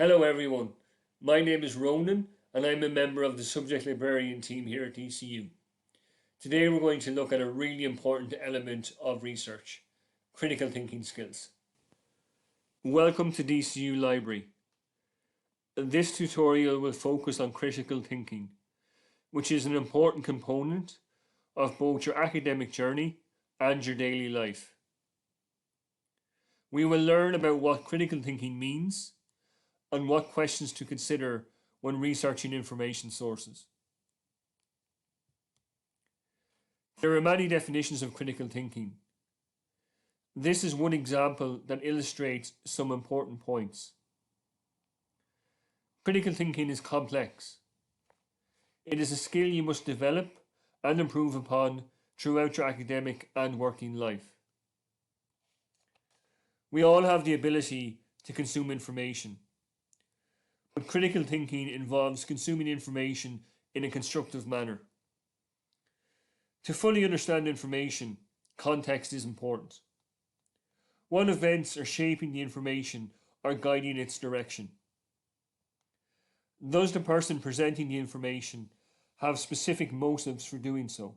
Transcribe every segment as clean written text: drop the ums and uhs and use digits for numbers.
Hello everyone, my name is Ronan and I'm a member of the subject librarian team here at DCU. Today we're going to look at a really important element of research, critical thinking skills. Welcome to DCU Library. This tutorial will focus on critical thinking, which is an important component of both your academic journey and your daily life. We will learn about what critical thinking means and what questions to consider when researching information sources. There are many definitions of critical thinking. This is one example that illustrates some important points. Critical thinking is complex. It is a skill you must develop and improve upon throughout your academic and working life. We all have the ability to consume information, but critical thinking involves consuming information in a constructive manner. To fully understand information, context is important. What events are shaping the information or guiding its direction? Does the person presenting the information have specific motives for doing so?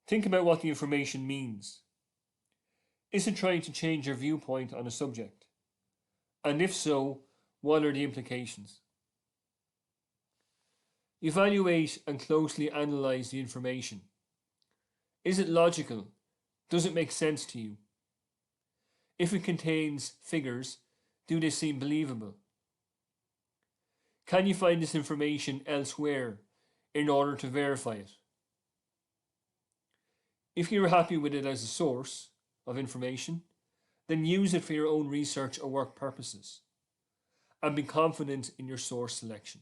Think about what the information means. Is it trying to change your viewpoint on a subject? And if so, what are the implications? Evaluate and closely analyze the information. Is it logical? Does it make sense to you? If it contains figures, do they seem believable? Can you find this information elsewhere in order to verify it? If you're happy with it as a source of information, then use it for your own research or work purposes, and be confident in your source selection.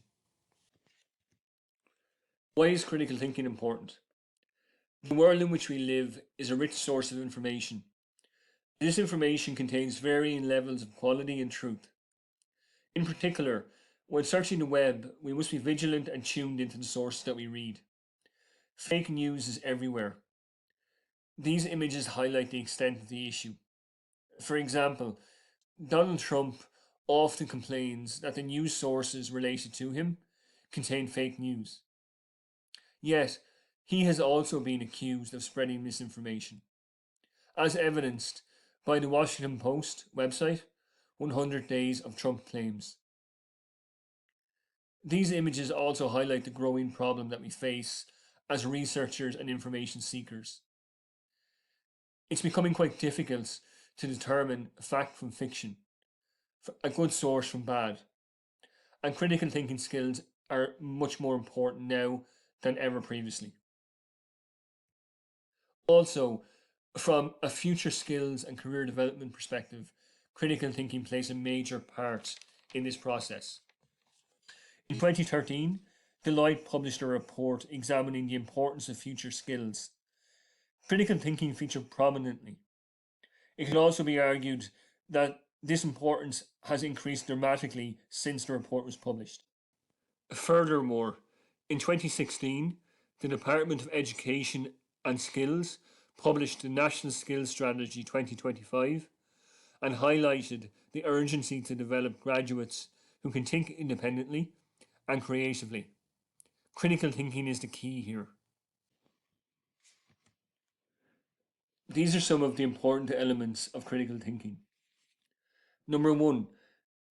Why is critical thinking important? The world in which we live is a rich source of information. This information contains varying levels of quality and truth. In particular, when searching the web, we must be vigilant and tuned into the sources that we read. Fake news is everywhere. These images highlight the extent of the issue. For example, Donald Trump often complains that the news sources related to him contain fake news. Yet, he has also been accused of spreading misinformation, as evidenced by the Washington Post website, 100 Days of Trump Claims. These images also highlight the growing problem that we face as researchers and information seekers. It's becoming quite difficult to determine fact from fiction, a good source from bad, and critical thinking skills are much more important now than ever previously. Also, from a future skills and career development perspective, critical thinking plays a major part in this process. In 2013, Deloitte published a report examining the importance of future skills. Critical thinking featured prominently. It can also be argued that this importance has increased dramatically since the report was published. Furthermore, in 2016, the Department of Education and Skills published the National Skills Strategy 2025 and highlighted the urgency to develop graduates who can think independently and creatively. Critical thinking is the key here. These are some of the important elements of critical thinking. Number one,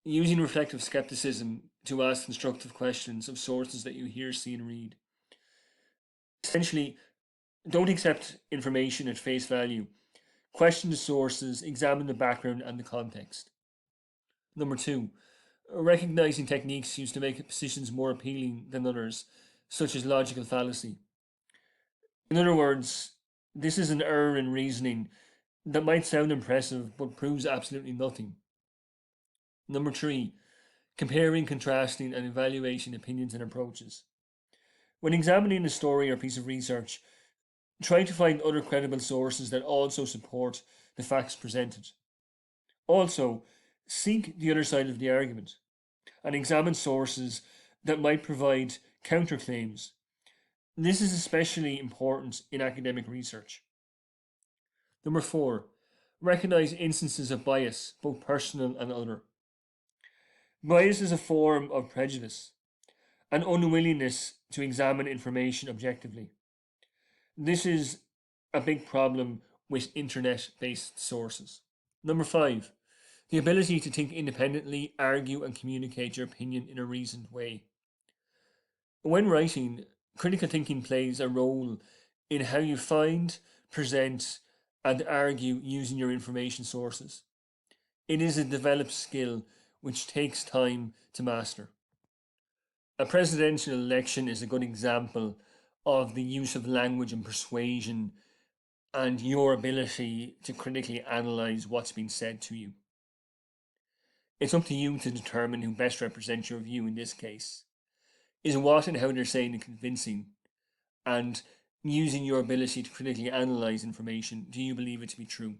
using reflective skepticism to ask constructive questions of sources that you hear, see, and read. Essentially, don't accept information at face value. Question the sources, examine the background and the context. Number two, recognizing techniques used to make positions more appealing than others, such as logical fallacy. In other words, this is an error in reasoning that might sound impressive but proves absolutely nothing. Number three, comparing, contrasting, and evaluating opinions and approaches. When examining a story or piece of research, try to find other credible sources that also support the facts presented. Also, seek the other side of the argument and examine sources that might provide counterclaims. This is especially important in academic research. Number four, recognize instances of bias, both personal and other. Bias is a form of prejudice, an unwillingness to examine information objectively. This is a big problem with internet-based sources. Number 5, the ability to think independently, argue, and communicate your opinion in a reasoned way. When writing, critical thinking plays a role in how you find, present, and argue using your information sources. It is a developed skill which takes time to master. A presidential election is a good example of the use of language and persuasion and your ability to critically analyze what's being said to you. It's up to you to determine who best represents your view in this case. Is what and how they're saying convincing? And using your ability to critically analyze information, do you believe it to be true?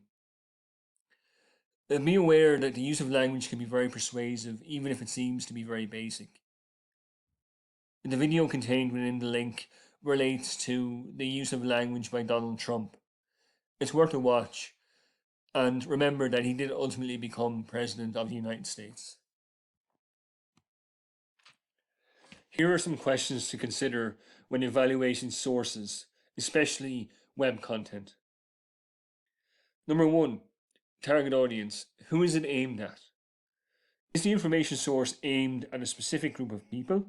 Be aware that the use of language can be very persuasive, even if it seems to be very basic. The video contained within the link relates to the use of language by Donald Trump. It's worth a watch, and remember that he did ultimately become President of the United States. Here are some questions to consider when evaluating sources, especially web content. Number 1, target audience. Who is it aimed at? Is the information source aimed at a specific group of people?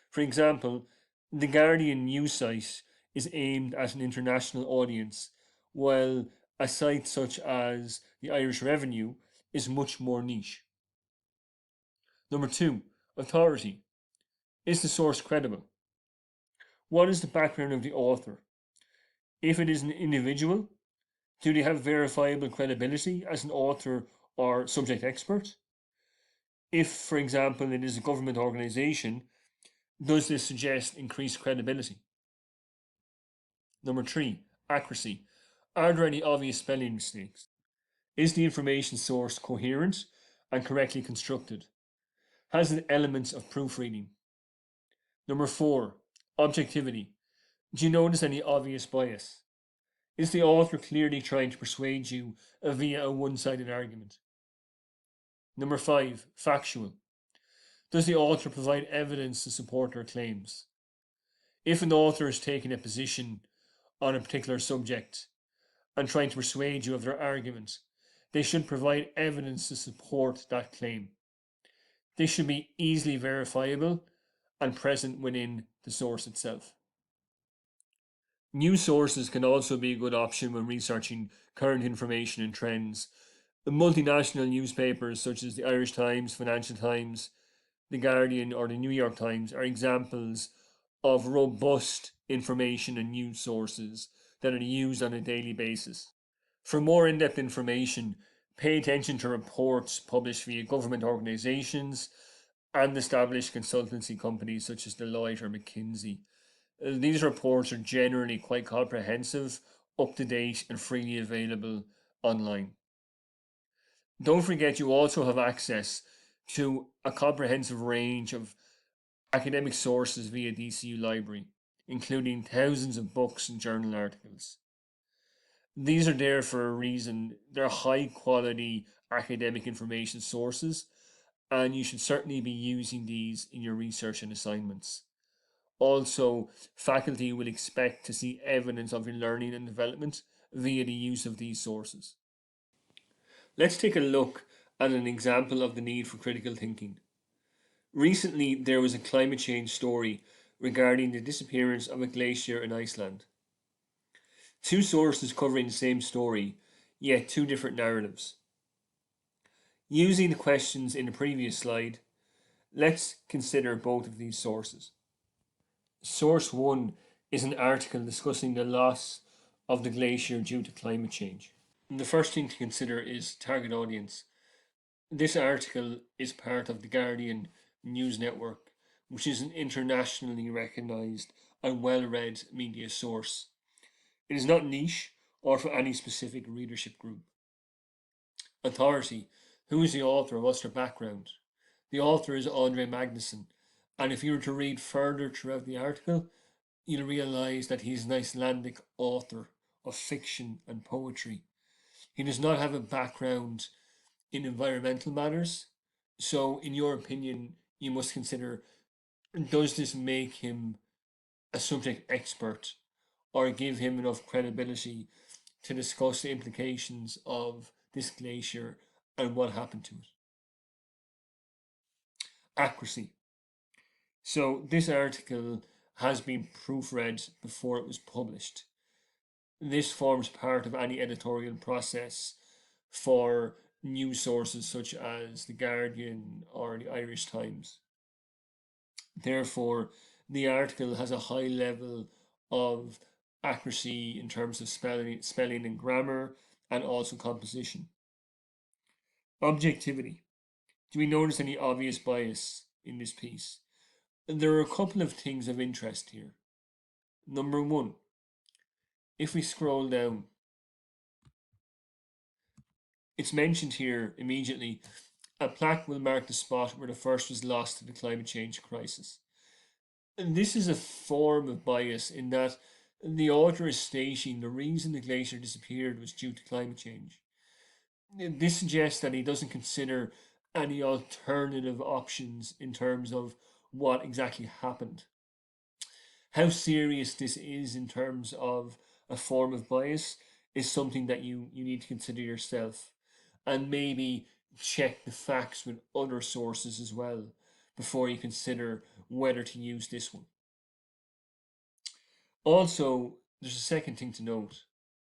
For example, the Guardian news site is aimed at an international audience, while a site such as the Irish Revenue is much more niche. Number 2, authority. Is the source credible? What is the background of the author? If it is an individual, do they have verifiable credibility as an author or subject expert? If, for example, it is a government organization, does this suggest increased credibility? Number 3, accuracy. Are there any obvious spelling mistakes? Is the information source coherent and correctly constructed? Has it elements of proofreading? Number 4, objectivity. Do you notice any obvious bias? Is the author clearly trying to persuade you via a one-sided argument? Number 5, factual. Does the author provide evidence to support their claims? If an author is taking a position on a particular subject and trying to persuade you of their argument, they should provide evidence to support that claim. This should be easily verifiable and present within the source itself. News sources can also be a good option when researching current information and trends. The multinational newspapers such as the Irish Times, Financial Times, the Guardian, or the New York Times are examples of robust information and news sources that are used on a daily basis. For more in-depth information, pay attention to reports published via government organizations and established consultancy companies such as Deloitte or McKinsey. These reports are generally quite comprehensive, up-to-date, and freely available online. Don't forget you also have access to a comprehensive range of academic sources via DCU Library, including thousands of books and journal articles. These are there for a reason. They're high quality academic information sources, and you should certainly be using these in your research and assignments. Also, faculty will expect to see evidence of your learning and development via the use of these sources. Let's take a look at an example of the need for critical thinking. Recently, there was a climate change story regarding the disappearance of a glacier in Iceland. Two sources covering the same story, yet two different narratives. Using the questions in the previous slide, let's consider both of these sources. Source 1 is an article discussing the loss of the glacier due to climate change. The first thing to consider is target audience. This article is part of the Guardian News Network, which is an internationally recognised and well-read media source. It is not niche or for any specific readership group. Authority. Who is the author? What's their background? The author is Andre Magnusson, and if you were to read further throughout the article, you'll realise that he's an Icelandic author of fiction and poetry. He does not have a background in environmental matters. So, in your opinion, you must consider, does this make him a subject expert or give him enough credibility to discuss the implications of this glacier and what happened to it? Accuracy. So, this article has been proofread before it was published. This forms part of any editorial process for news sources such as The Guardian or the Irish Times. Therefore, the article has a high level of accuracy in terms of spelling and grammar, and also composition. Objectivity. Do we notice any obvious bias in this piece? There are a couple of things of interest here. Number one, if we scroll down, it's mentioned here immediately, a plaque will mark the spot where the first was lost to the climate change crisis. And this is a form of bias in that the author is stating the reason the glacier disappeared was due to climate change. This suggests that he doesn't consider any alternative options in terms of what exactly happened. How serious this is in terms of a form of bias is something that you need to consider yourself, and maybe check the facts with other sources as well before you consider whether to use this one. Also, there's a second thing to note.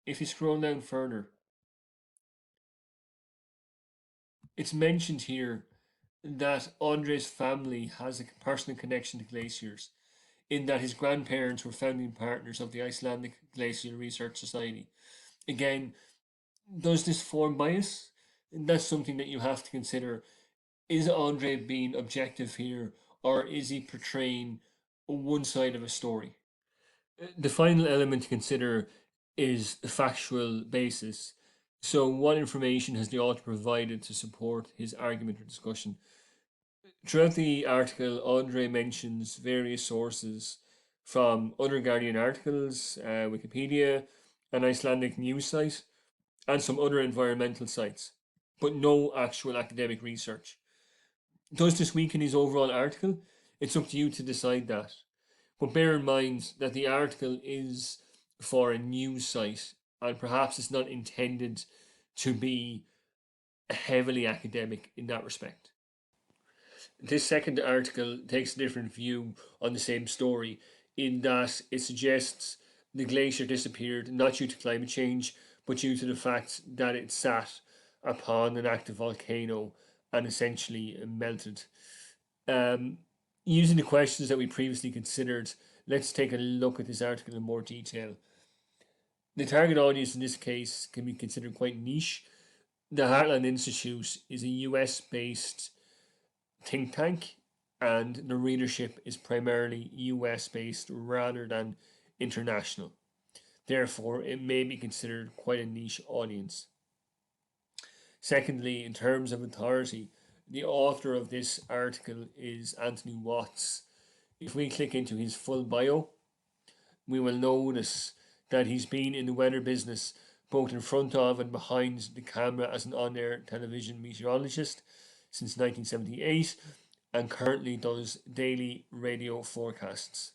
If you scroll down further, it's mentioned here that Andre's family has a personal connection to glaciers, in that his grandparents were founding partners of the Icelandic Glacial Research Society. Again, does this form bias? That's something that you have to consider. Is Andre being objective here, or is he portraying one side of a story? The final element to consider is the factual basis. So, what information has the author provided to support his argument or discussion? Throughout the article, Andre mentions various sources from other Guardian articles, Wikipedia, an Icelandic news site, and some other environmental sites, but no actual academic research. Does this weaken his overall article? It's up to you to decide that. But bear in mind that the article is for a news site, and perhaps it's not intended to be heavily academic in that respect. This second article takes a different view on the same story, in that it suggests the glacier disappeared not due to climate change, but due to the fact that it sat upon an active volcano and essentially melted. Um, Using the questions that we previously considered, let's take a look at this article in more detail. The target audience in this case can be considered quite niche. The Heartland Institute is a US based think tank, and the readership is primarily US based rather than international. Therefore, it may be considered quite a niche audience. Secondly, in terms of authority, the author of this article is Anthony Watts. If we click into his full bio, we will notice that he's been in the weather business both in front of and behind the camera as an on air television meteorologist since 1978, and currently does daily radio forecasts.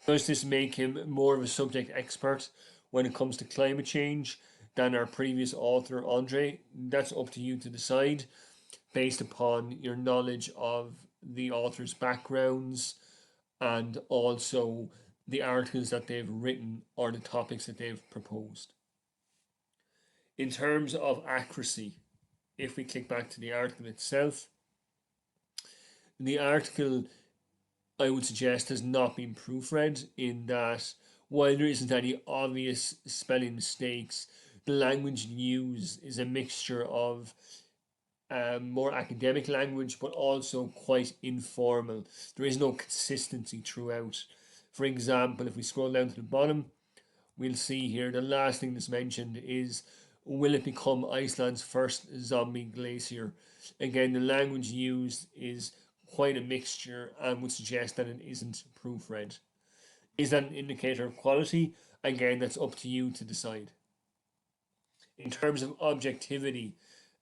Does this make him more of a subject expert when it comes to climate change than our previous author, Andre? That's up to you to decide based upon your knowledge of the author's backgrounds and also the articles that they've written or the topics that they've proposed. In terms of accuracy, if we click back to the article itself, the article, I would suggest, has not been proofread, in that while there isn't any obvious spelling mistakes, the language used is a mixture of more academic language, but also quite informal. There is no consistency throughout. For example, if we scroll down to the bottom, we'll see here the last thing that's mentioned is, will it become Iceland's first zombie glacier? Again, the language used is quite a mixture and would suggest that it isn't proofread. Is that an indicator of quality? Again, that's up to you to decide. In terms of objectivity,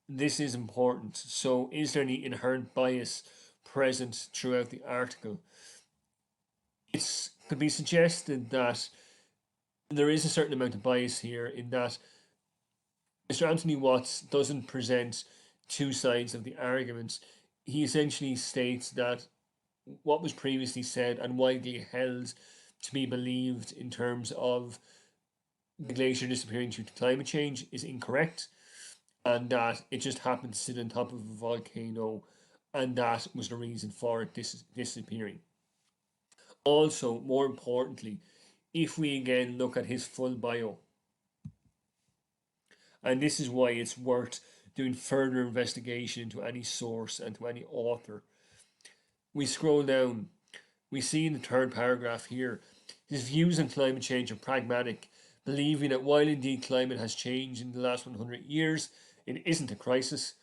This is important. So, is there any inherent bias present throughout the article? It could be suggested that there is a certain amount of bias here in that Mr. Anthony Watts doesn't present two sides of the argument. He essentially states that what was previously said and widely held to be believed in terms of the glacier disappearing due to climate change is incorrect, and that it just happened to sit on top of a volcano, and that was the reason for it disappearing. Also, more importantly, if we again look at his full bio, and this is why it's worth doing further investigation into any source and to any author. We scroll down, we see in the third paragraph here, his views on climate change are pragmatic, believing that while indeed climate has changed in the last 100 years, it isn't a crisis,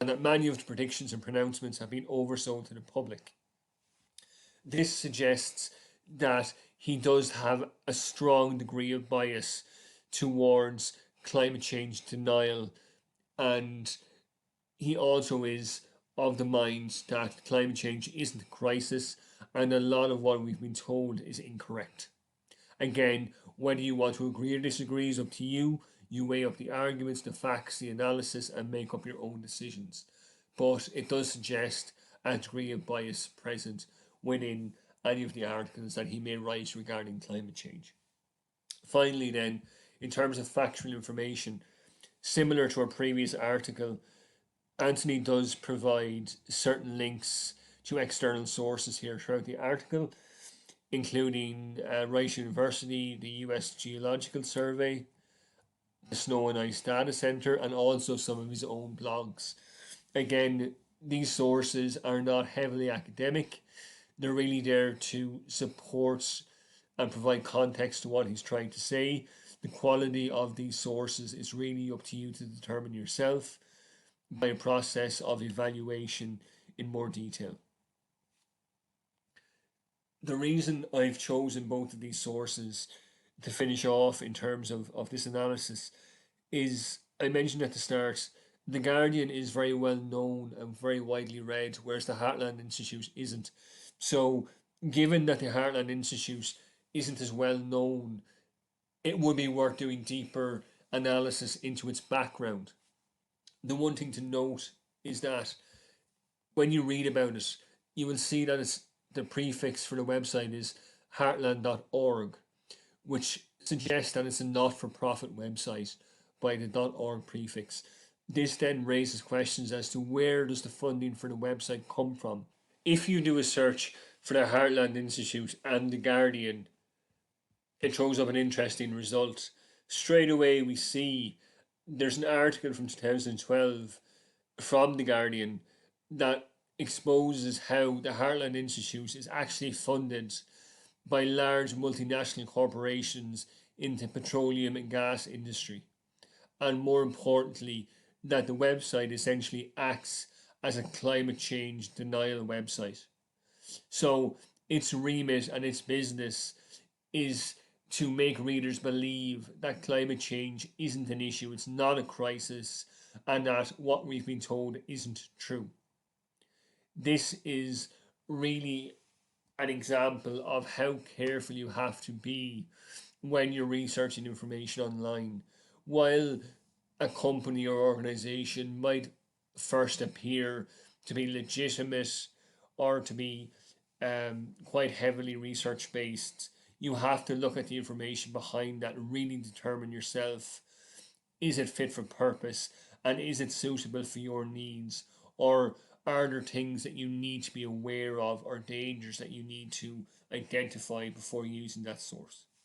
and that many of the predictions and pronouncements have been oversold to the public. This suggests that he does have a strong degree of bias towards climate change denial, and he also is of the mind that climate change isn't a crisis, and a lot of what we've been told is incorrect. Again, whether you want to agree or disagree is up to you. You weigh up the arguments, the facts, the analysis, and make up your own decisions. But it does suggest a degree of bias present within any of the articles that he may write regarding climate change. Finally, then, in terms of factual information, similar to our previous article, Anthony does provide certain links to external sources here throughout the article, including Rice University, the US Geological Survey, the Snow and Ice Data Center, and also some of his own blogs. Again, these sources are not heavily academic. They're really there to support and provide context to what he's trying to say. The quality of these sources is really up to you to determine yourself by a process of evaluation in more detail. The reason I've chosen both of these sources to finish off in terms of this analysis is, I mentioned at the start, The Guardian is very well known and very widely read, whereas the Heartland Institute isn't. So, given that the Heartland Institute isn't as well known, it would be worth doing deeper analysis into its background. The one thing to note is that when you read about it, you will see that the prefix for the website is heartland.org, which suggests that it's a not-for-profit website by the .org prefix. This then raises questions as to where does the funding for the website come from. If you do a search for the Heartland Institute and The Guardian, it throws up an interesting result. Straight away we see there's an article from 2012 from The Guardian that exposes how the Heartland Institute is actually funded by large multinational corporations in the petroleum and gas industry. And more importantly, that the website essentially acts as a climate change denial website. So its remit and its business is to make readers believe that climate change isn't an issue, it's not a crisis, and that what we've been told isn't true. This is really an example of how careful you have to be when you're researching information online. While a company or organization might first appear to be legitimate or to be quite heavily research based, you have to look at the information behind that and really determine yourself, is it fit for purpose and is it suitable for your needs, or are there things that you need to be aware of or dangers that you need to identify before using that source?